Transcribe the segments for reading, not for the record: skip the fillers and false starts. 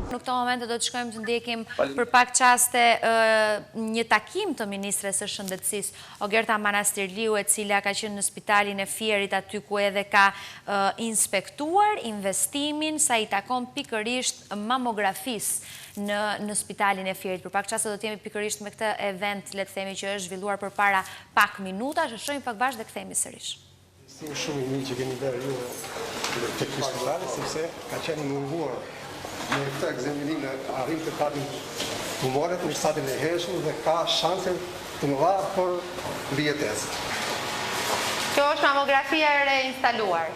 Në këto momente do të shkojmë të ndjekim për pak qaste një takim të Ministres së Shëndetësisë, Ogerta Manastirliu, e cila ka qenë në spitalin e Fierit, aty ku edhe ka inspektuar investimin sa i takon pikërisht mamografisë në spitalin e Fierit. Për pak qaste do të jemi pikërisht me këtë event, le të themi që është zhvilluar përpara pak minuta, shohim pak bashkë dhe kthehemi sërish. Shumë i mirë që keni bërë ju të kryshtarë, sepse ka qenë munguar në këtë ekzaminim në arrim të patin tumoret në stadin e hershëm dhe ka shanse të mëdha për mbijetesë. Kjo është mamografia e reinstaluar.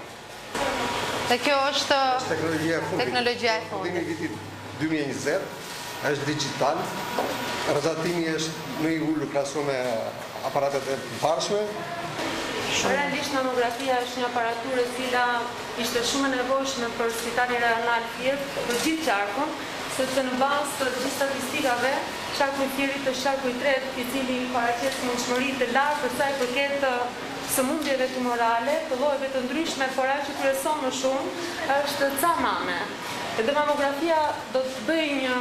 Dhe kjo është teknologjia e fundit. Në vitit 2020 është digital, rrezatimi është më i ulur krahasuar me aparatet e përparshme. Realisht mamografia është një aparaturë e cila ishte shumë e nevojshme për Spitalin Rajonal Fier për gjithë qarkun, sepse në bazë të gjithë statistikave, qarku i Fierit është qarku i tretë, i cili paraqes mundshmëri të lartë për sa i përket sëmundjeve tumorale, të llojeve të ndryshme, por ajo që kryeson më shumë është ca mame. Edhe mamografia do të bëjë një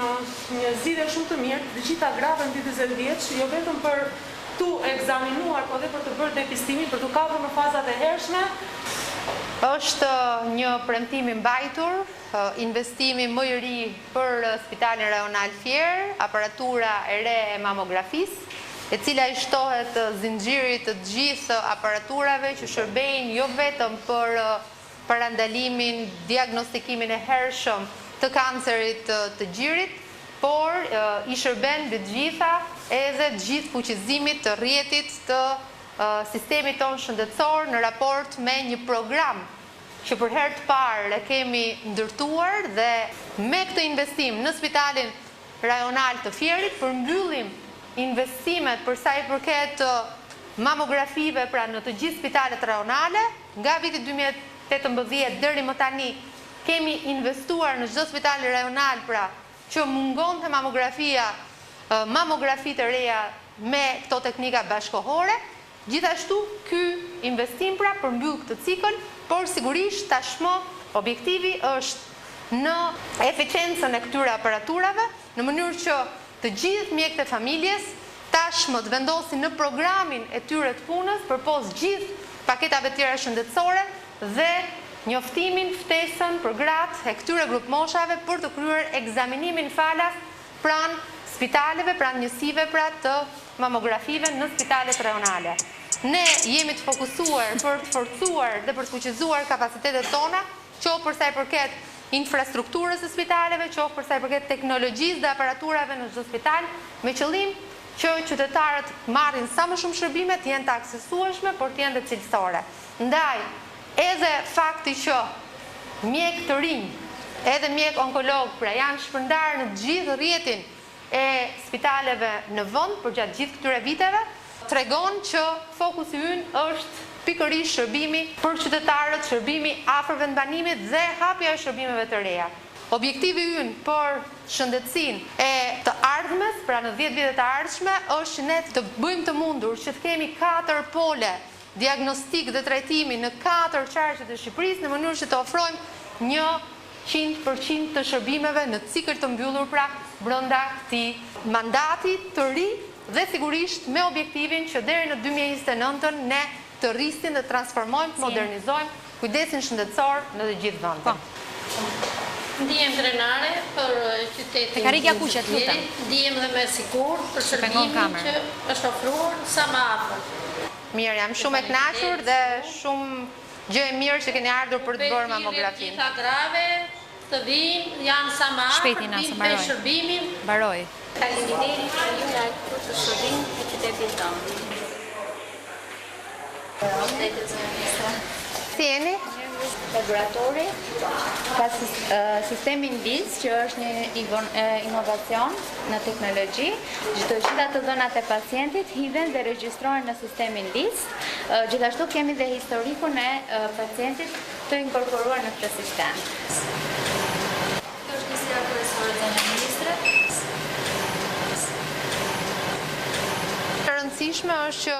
zgjidhje shumë të mirë të gjitha grave mbi 40 vjeç, jo vetëm për tu ekzaminuar, po dhe për të bërë depistimin, për të kapur në fazat e hershme. Është një premtim i mbajtur, investimi më i ri për Spitalin Rajonal Fier, aparatura e re e mamografisë, e cila i shtohet zinxhirit të gjithë aparaturave që shërbejnë jo vetëm për parandalimin, diagnostikimin e hershëm të kancerit të gjirit, por i shërben të gjitha edhe gjithë fuqizimit të rrjetit të sistemit tonë shëndetësor në raport me një program që për herë të parë e kemi ndërtuar dhe me këtë investim në Spitalin Rajonal të Fierit përmbyllim investimet për sa i përket mamografive pra në të gjithë spitalet rajonale. Nga viti 2018 deri më tani kemi investuar në çdo spital rajonal pra që mungon të mamografi të reja me këto teknika bashkohore. Gjithashtu, ky investim pra përmbyll këtë cikël, por sigurisht tashmë objektivi është në eficiencën e këtyre aparaturave, në mënyrë që të gjithë mjekët e familjes tashmë të vendosin në programin e tyre të punës përpos gjithë paketave tjera shëndetësore dhe njoftimin, ftesën për gratë e këtyre grup moshave për të kryer ekzaminimin falas pranë spitaleve, pranë njësive pra të mamografive në spitalet rajonale. Ne jemi të fokusuar për të forcuar dhe për të fuqizuar kapacitetet tona, qoftë për sa i përket infrastrukturës së spitaleve, qoftë për sa i përket teknologjisë dhe aparaturave në çdo spital, me qëllim që qytetarët marrin sa më shumë shërbime, të jenë të aksesueshme, por të jenë dhe cilësore. Ndaj, edhe fakti që mjek të rinj, edhe mjek onkolog, pra janë shpërndarë në gjithë rrjetin e spitaleve në vend për gjatë gjithë këtyre viteve, tregon që fokusi ynë është pikërisht shërbimi për qytetarët, shërbimi afër vendbanimit dhe hapja e shërbimeve të reja. Objektivi ynë për shëndetësinë e të ardhmes, pra në 10 vitet të ardhshme, është që ne të bëjmë të mundur që të kemi 4 pole diagnostik dhe trajtimi në 4 qarqet e Shqipërisë, në mënyrë që të ofrojmë 100% të shërbimeve në cikël të mbyllur pra brenda këtij mandati të ri dhe sigurisht me objektivin që deri në 2029 ne të rrisim dhe transformojmë, modernizojmë kujdesin shëndetësor në të gjithë vendin. Ndihem krenare për qytetin Karigja Kuqet, lutem. Ndihem dhe me sigurt për shërbimin që është ofruar sa më afër. Mirë, jam shumë e kënaqur dhe shumë gjë e mirë që keni ardhur për të bërë mamografin. Gjitha grave të vinë, janë sa më afër, vinë me shërbimin. Mbaroj. Faleminderit për ju nga këtë shërbim të qytetit tonë. Si jeni? Laboratori ka sistemin LIS, që është një inovacion në teknologji. Të gjitha të dhënat e pacientit hidhen dhe regjistrohen në sistemin LIS. Gjithashtu kemi dhe historikun e pacientit të inkorporuar në këtë sistem. Kjo është nisja kryesore e ministrit. E rëndësishme është që